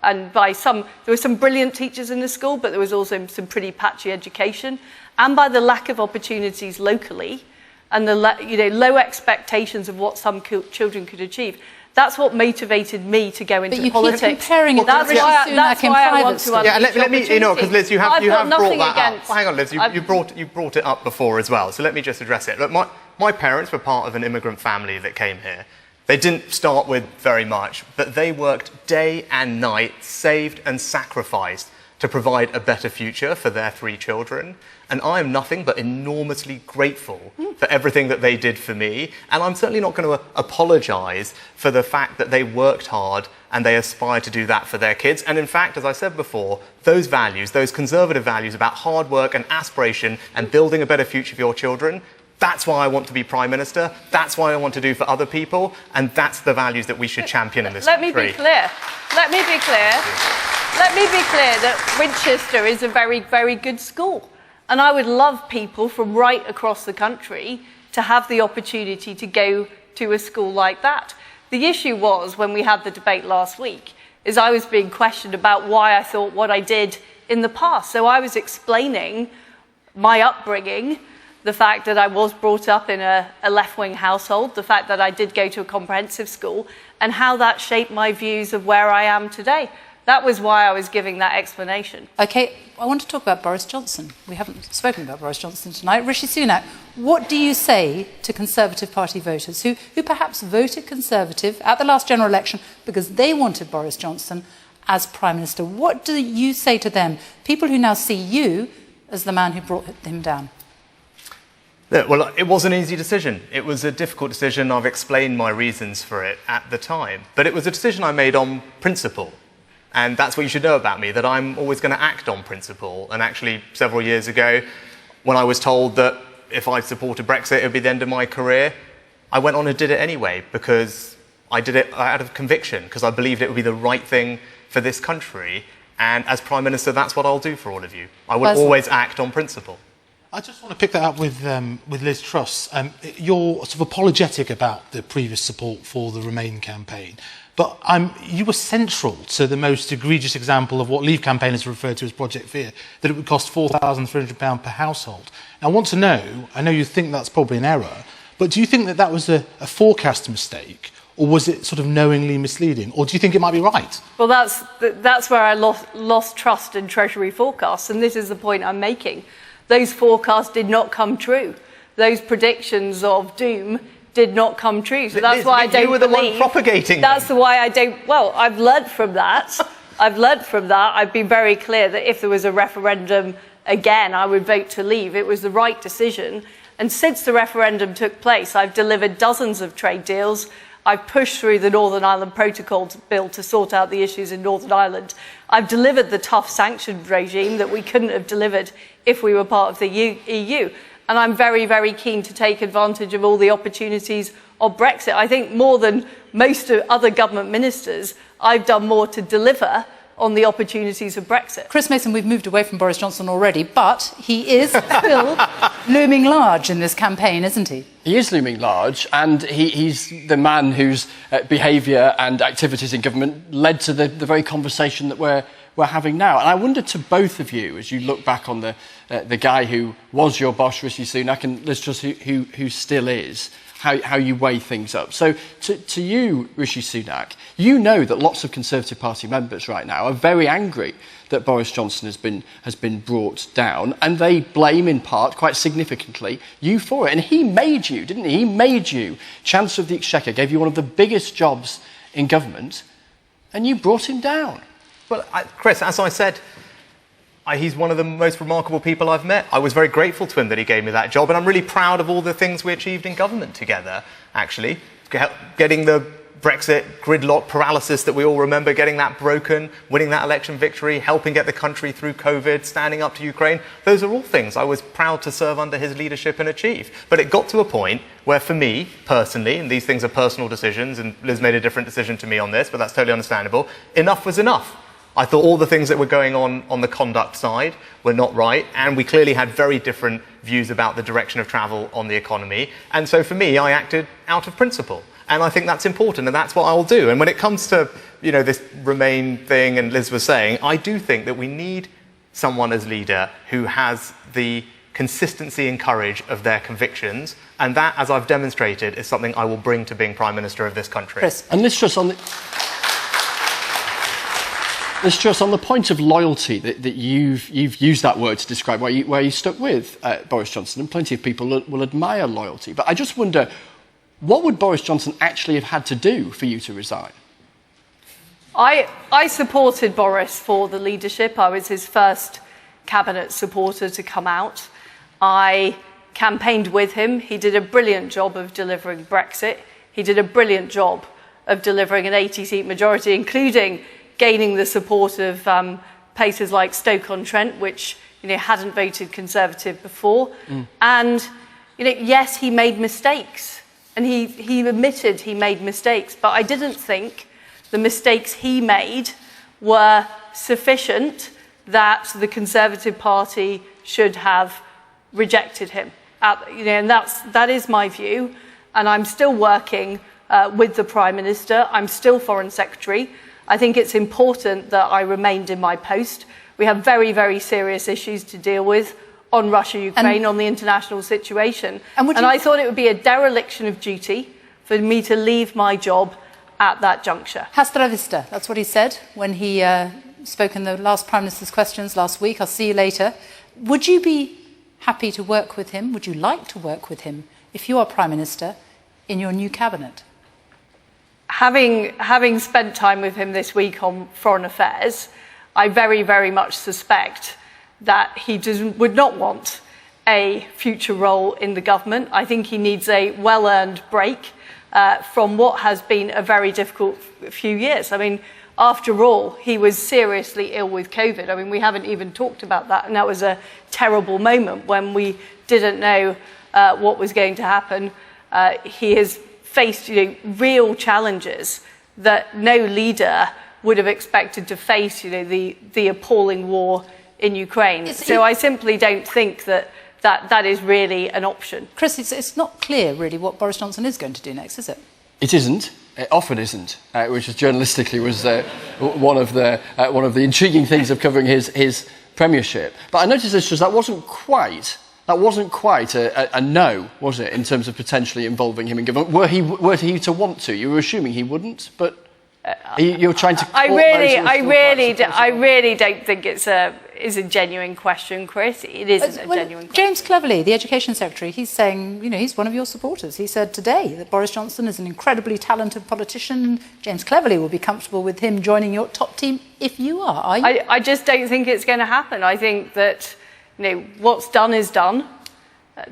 and there were some brilliant teachers in the school, but there was also some pretty patchy education, and by the lack of opportunities locally, and the low expectations of what some children could achieve. That's what motivated me to go into politics. You're comparing it to Rishi Sunak in private school. Yeah, let me, because Liz, you have brought that up. Hang on, Liz, you brought it up before as well. So let me just address it. Look, my parents were part of an immigrant family that came here. They didn't start with very much, but they worked day and night, saved and sacrificed to provide a better future for their 3 children. And I am nothing but enormously grateful for everything that they did for me. And I'm certainly not going to apologise for the fact that they worked hard and they aspire to do that for their kids. And in fact, as I said before, those values, those Conservative values about hard work and aspiration and building a better future for your children, that's why I want to be Prime Minister. That's why I want to do for other people. And that's the values that we should champion in this country. Let me be clear. Let me be clear that Winchester is a very, very good school. And I would love people from right across the country to have the opportunity to go to a school like that. The issue was, when we had the debate last week, is I was being questioned about why I thought what I did in the past. So I was explaining my upbringing, the fact that I was brought up in a left-wing household, the fact that I did go to a comprehensive school, and how that shaped my views of where I am today. That was why I was giving that explanation. OK, I want to talk about Boris Johnson. We haven't spoken about Boris Johnson tonight. Rishi Sunak, what do you say to Conservative Party voters who perhaps voted Conservative at the last general election because they wanted Boris Johnson as Prime Minister? What do you say to them, people who now see you as the man who brought him down? Well, it was an easy decision. It was a difficult decision. I've explained my reasons for it at the time. But it was a decision I made on principle. And that's what you should know about me, that I'm always going to act on principle. And actually, several years ago, when I was told that if I supported Brexit, it would be the end of my career, I went on and did it anyway, because I did it out of conviction, because I believed it would be the right thing for this country. And as Prime Minister, that's what I'll do for all of you. I will always act on principle. I just want to pick that up with Liz Truss. You're sort of apologetic about the previous support for the Remain campaign, but you were central to the most egregious example of what Leave campaigners refer to as Project Fear, that it would cost £4,300 per household. Now, I want to know, I know you think that's probably an error, but do you think that that was a forecast mistake, or was it sort of knowingly misleading, or do you think it might be right? Well, that's where I lost trust in Treasury forecasts, and this is the point I'm making. Those forecasts did not come true. Those predictions of doom did not come true. So that's why I don't You were the one propagating them. That's why I don't... Well, I've learnt from that. I've been very clear that if there was a referendum again, I would vote to leave. It was the right decision. And since the referendum took place, I've delivered dozens of trade deals. I've pushed through the Northern Ireland Protocol bill to sort out the issues in Northern Ireland. I've delivered the tough sanctions regime that we couldn't have delivered if we were part of the EU. And I'm very, very keen to take advantage of all the opportunities of Brexit. I think more than most other government ministers, I've done more to deliver on the opportunities of Brexit. Chris Mason, we've moved away from Boris Johnson already, but he is still looming large in this campaign, isn't he? He is looming large, and he's the man whose behaviour and activities in government led to the very conversation that we're having now. And I wonder to both of you, as you look back on the guy who was your boss, Rishi Sunak, and Liz Truss, who still is, how you weigh things up. So to you, Rishi Sunak, you know that lots of Conservative Party members right now are very angry that Boris Johnson has been brought down, and they blame in part, quite significantly, you for it. And he made you, didn't he? He made you Chancellor of the Exchequer, gave you one of the biggest jobs in government, and you brought him down. Well, Chris, as I said, he's one of the most remarkable people I've met. I was very grateful to him that he gave me that job, and I'm really proud of all the things we achieved in government together, actually. Getting the Brexit gridlock paralysis that we all remember, getting that broken, winning that election victory, helping get the country through COVID, standing up to Ukraine. Those are all things I was proud to serve under his leadership and achieve. But it got to a point where, for me, personally, and these things are personal decisions, and Liz made a different decision to me on this, but that's totally understandable, enough was enough. I thought all the things that were going on the conduct side were not right, and we clearly had very different views about the direction of travel on the economy. And so for me, I acted out of principle. And I think that's important, and that's what I'll do. And when it comes to, this Remain thing, and Liz was saying, I do think that we need someone as leader who has the consistency and courage of their convictions. And that, as I've demonstrated, is something I will bring to being Prime Minister of this country. Chris. And Liz Truss, on the point of loyalty, that you've used that word to describe where you stuck with Boris Johnson, and plenty of people will admire loyalty. But I just wonder, what would Boris Johnson actually have had to do for you to resign? I supported Boris for the leadership. I was his first cabinet supporter to come out. I campaigned with him. He did a brilliant job of delivering Brexit. He did a brilliant job of delivering an 80-seat majority, including gaining the support of places like Stoke-on-Trent, which hadn't voted Conservative before. And yes, he made mistakes, and he admitted he made mistakes. But I didn't think the mistakes he made were sufficient that the Conservative Party should have rejected him. And that is my view. And I'm still working with the Prime Minister. I'm still Foreign Secretary. I think it's important that I remained in my post. We have very, very serious issues to deal with on Russia-Ukraine, on the international situation. And I thought it would be a dereliction of duty for me to leave my job at that juncture. Hasta vista, that's what he said when he spoke in the last Prime Minister's questions last week. I'll see you later. Would you be happy to work with him? Would you like to work with him if you are Prime Minister in your new cabinet? Having spent time with him this week on foreign affairs, I very, very much suspect that he would not want a future role in the government. I think he needs a well-earned break from what has been a very difficult few years. I mean, after all, he was seriously ill with COVID. I mean, we haven't even talked about that, and that was a terrible moment when we didn't know what was going to happen. He has faced, real challenges that no leader would have expected to face, the appalling war in Ukraine. So I simply don't think that is really an option. Chris, it's not clear really what Boris Johnson is going to do next, is it? It isn't. It often isn't, which is journalistically was one of the intriguing things of covering his premiership. But I noticed this that wasn't quite a no, was it, in terms of potentially involving him in government? Were he to want to? You were assuming he wouldn't, but you're trying to. I really don't think it's a genuine question, Chris. It isn't a genuine question. James Cleverly, the Education Secretary, he's saying, he's one of your supporters. He said today that Boris Johnson is an incredibly talented politician. James Cleverly will be comfortable with him joining your top team if you are you? I just don't think it's going to happen. I think that what's done is done.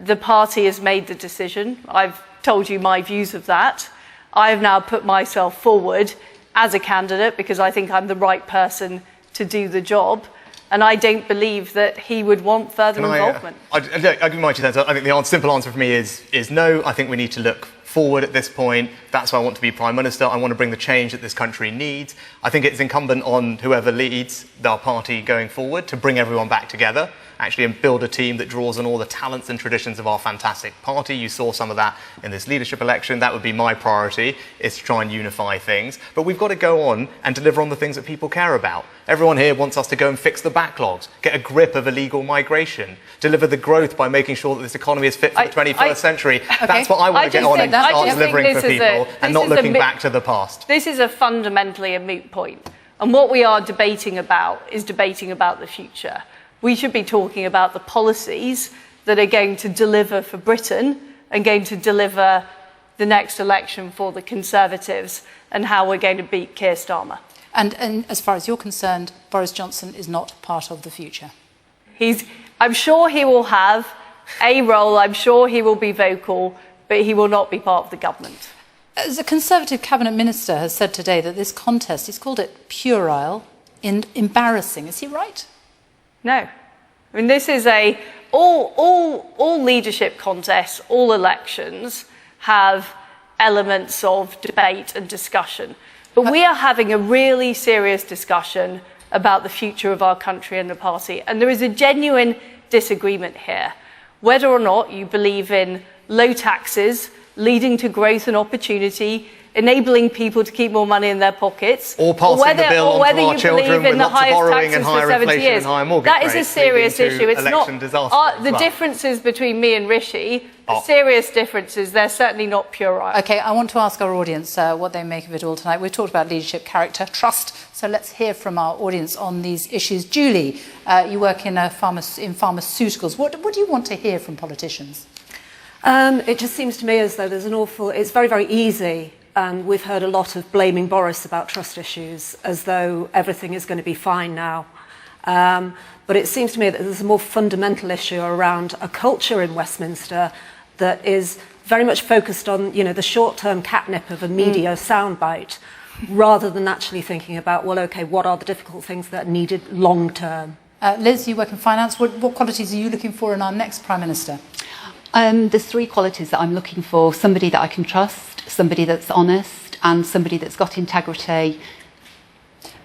The party has made the decision. I've told you my views of that. I have now put myself forward as a candidate because I think I'm the right person to do the job. And I don't believe that he would want further involvement. I give my 2 cents. I think the simple answer for me is no. I think we need to look forward at this point. That's why I want to be Prime Minister. I want to bring the change that this country needs. I think it's incumbent on whoever leads our party going forward to bring everyone back together, actually, and build a team that draws on all the talents and traditions of our fantastic party. You saw some of that in this leadership election. That would be my priority, is to try and unify things. But we've got to go on and deliver on the things that people care about. Everyone here wants us to go and fix the backlogs, get a grip of illegal migration, deliver the growth by making sure that this economy is fit for the 21st century. Okay. That's what I want to get on and start delivering for people and not looking back to the past. This is fundamentally a moot point. And what we are debating about is debating about the future. We should be talking about the policies that are going to deliver for Britain and going to deliver the next election for the Conservatives and how we're going to beat Keir Starmer. And as far as you're concerned, Boris Johnson is not part of the future. I'm sure he will have a role, I'm sure he will be vocal, but he will not be part of the government. As a Conservative cabinet minister has said today that this contest, he's called it puerile and embarrassing. Is he right? No. I mean, this is all leadership contests, all elections have elements of debate and discussion. But we are having a really serious discussion about the future of our country and the party. And there is a genuine disagreement here. Whether or not you believe in low taxes, leading to growth and opportunity, enabling people to keep more money in their pockets, or passing the bill on to our children with lots of borrowing and higher inflation and higher mortgage rates. That is a serious issue. It's not the differences between me and Rishi. Serious differences. They're certainly not puerile. OK, I want to ask our audience what they make of it all tonight. We've talked about leadership, character, trust. So let's hear from our audience on these issues. Julie, you work in pharmaceuticals. What do you want to hear from politicians? It just seems to me as though there's it's very, very easy. And we've heard a lot of blaming Boris about trust issues, as though everything is going to be fine now. But it seems to me that there's a more fundamental issue around a culture in Westminster that is very much focused on, the short-term catnip of a media soundbite, rather than actually thinking about, well, OK, what are the difficult things that are needed long-term? Liz, you work in finance. What qualities are you looking for in our next Prime Minister? There's 3 qualities that I'm looking for. Somebody that I can trust, somebody that's honest, and somebody that's got integrity.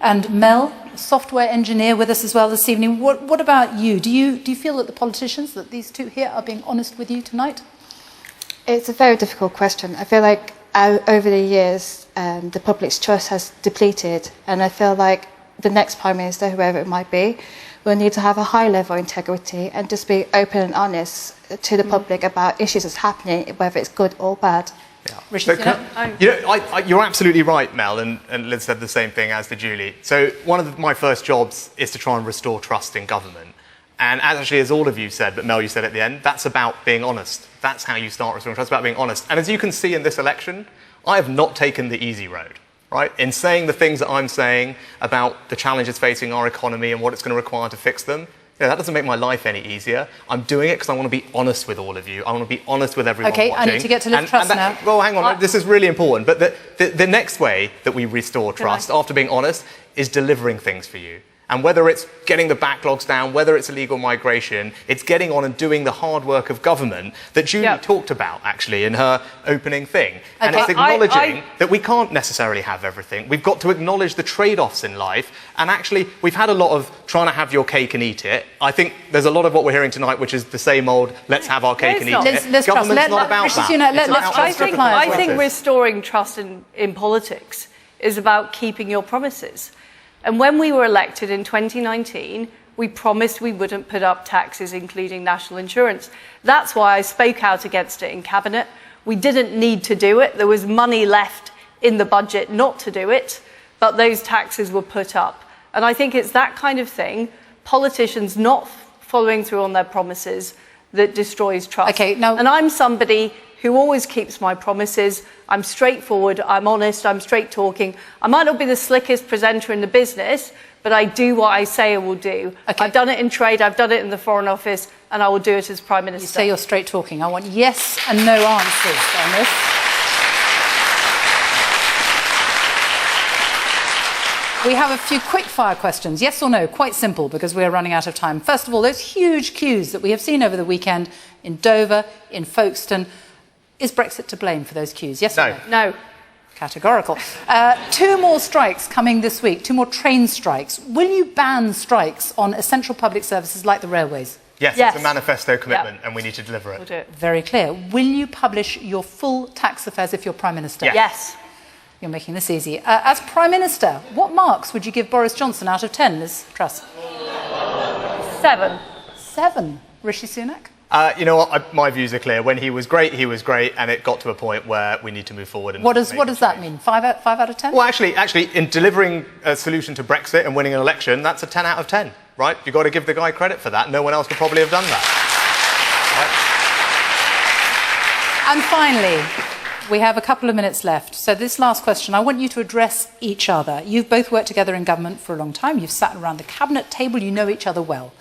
And Mel, software engineer with us as well this evening. What about you? Do you feel that the politicians, that these two here, are being honest with you tonight? It's a very difficult question. I feel like over the years, the public's trust has depleted, and I feel like the next Prime Minister, whoever it might be, will need to have a high level of integrity and just be open and honest to the public about issues that's happening, whether it's good or bad. Yeah. So you're absolutely right, Mel, and Liz said the same thing, as did Julie. So one of my first jobs is to try and restore trust in government. And actually, as all of you said, but Mel, you said at the end, that's about being honest. That's how you start restoring trust, about being honest. And as you can see in this election, I have not taken the easy road. Right? In saying the things that I'm saying about the challenges facing our economy and what it's going to require to fix them, that doesn't make my life any easier. I'm doing it because I want to be honest with all of you. I want to be honest with everyone Okay, watching. I need to get to Liz Truss now. Well, hang on, this is really important. But the next way that we restore trust, after being honest, is delivering things for you. And whether it's getting the backlogs down, whether it's illegal migration, it's getting on and doing the hard work of government that Julie talked about, actually, in her opening thing. Okay. And it's acknowledging that we can't necessarily have everything. We've got to acknowledge the trade-offs in life. And actually, we've had a lot of trying to have your cake and eat it. I think there's a lot of what we're hearing tonight, which is the same old, let's have our cake and eat it. Government's not about that. I think restoring trust in politics is about keeping your promises. And when we were elected in 2019, we promised we wouldn't put up taxes, including national insurance. That's why I spoke out against it in Cabinet. We didn't need to do it. There was money left in the budget not to do it, but those taxes were put up. And I think it's that kind of thing, politicians not following through on their promises, that destroys trust. Okay, now, and I'm somebody who always keeps my promises. I'm straightforward, I'm honest, I'm straight talking. I might not be the slickest presenter in the business, but I do what I say I will do. Okay. I've done it in trade, I've done it in the Foreign Office, and I will do it as Prime Minister. You say you're straight talking. I want yes and no answers on this. We have a few quick fire questions. Yes or no? Quite simple, because we're running out of time. First of all, those huge queues that we have seen over the weekend in Dover, in Folkestone. Is Brexit to blame for those queues? Yes or no? No. Categorical. 2 more strikes coming this week, 2 more train strikes. Will you ban strikes on essential public services like the railways? Yes, it's a manifesto commitment and we need to deliver it. We'll do it. Very clear. Will you publish your full tax affairs if you're Prime Minister? Yes. You're making this easy. As Prime Minister, what marks would you give Boris Johnson out of 10, Liz Truss? 7. 7. Rishi Sunak? You know what? My views are clear. When he was great, and it got to a point where we need to move forward. And what does that mean? 5 out of 10? Well, actually, in delivering a solution to Brexit and winning an election, that's a 10 out of 10, right? You've got to give the guy credit for that. No one else could probably have done that. Right? And finally, we have a couple of minutes left. So this last question, I want you to address each other. You've both worked together in government for a long time. You've sat around the cabinet table. You know each other well.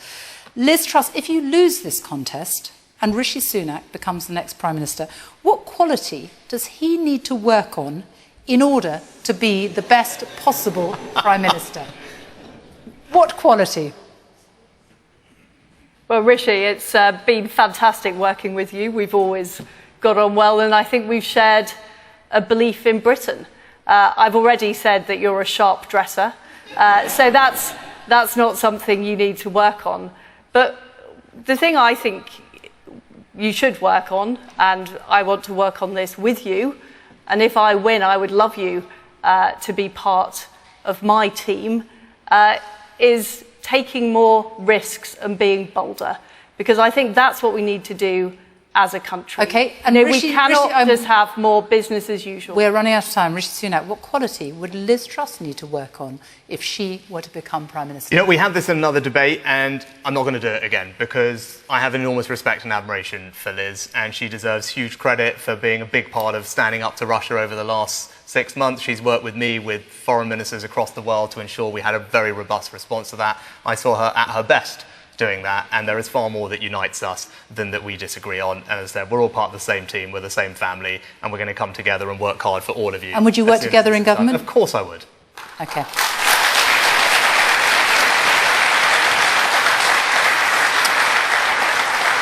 Liz Truss, if you lose this contest and Rishi Sunak becomes the next Prime Minister, what quality does he need to work on in order to be the best possible Prime Minister? What quality? Well, Rishi, it's been fantastic working with you. We've always got on well, and I think we've shared a belief in Britain. I've already said that you're a sharp dresser, so that's not something you need to work on. But the thing I think you should work on, and I want to work on this with you, and if I win, I would love you to be part of my team, is taking more risks and being bolder. Because I think that's what we need to do as a country. Okay, and we cannot just have more business as usual. We're running out of time. Rishi Sunak, what quality would Liz Truss need to work on if she were to become Prime Minister? You know, we had this in another debate, and I'm not going to do it again because I have enormous respect and admiration for Liz, and she deserves huge credit for being a big part of standing up to Russia over the last 6 months. She's worked with me, with foreign ministers across the world to ensure we had a very robust response to that. I saw her at her best doing that, and there is far more that unites us than that we disagree on. And as I said, we're all part of the same team, we're the same family, and we're going to come together and work hard for all of you. And would you work together in government? Of course I would. Okay.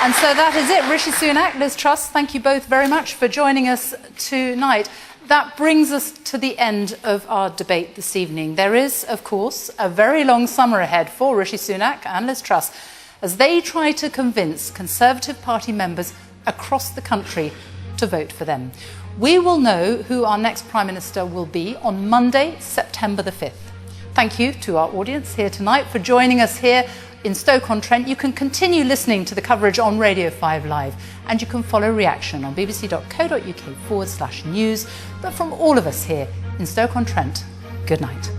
And so that is it. Rishi Sunak, Liz Truss, thank you both very much for joining us tonight. That brings us to the end of our debate this evening. There is, of course, a very long summer ahead for Rishi Sunak and Liz Truss as they try to convince Conservative Party members across the country to vote for them. We will know who our next Prime Minister will be on Monday, September the 5th. Thank you to our audience here tonight for joining us here in Stoke-on-Trent. You can continue listening to the coverage on Radio 5 Live, and you can follow Reaction on bbc.co.uk/news. But from all of us here in Stoke-on-Trent, good night.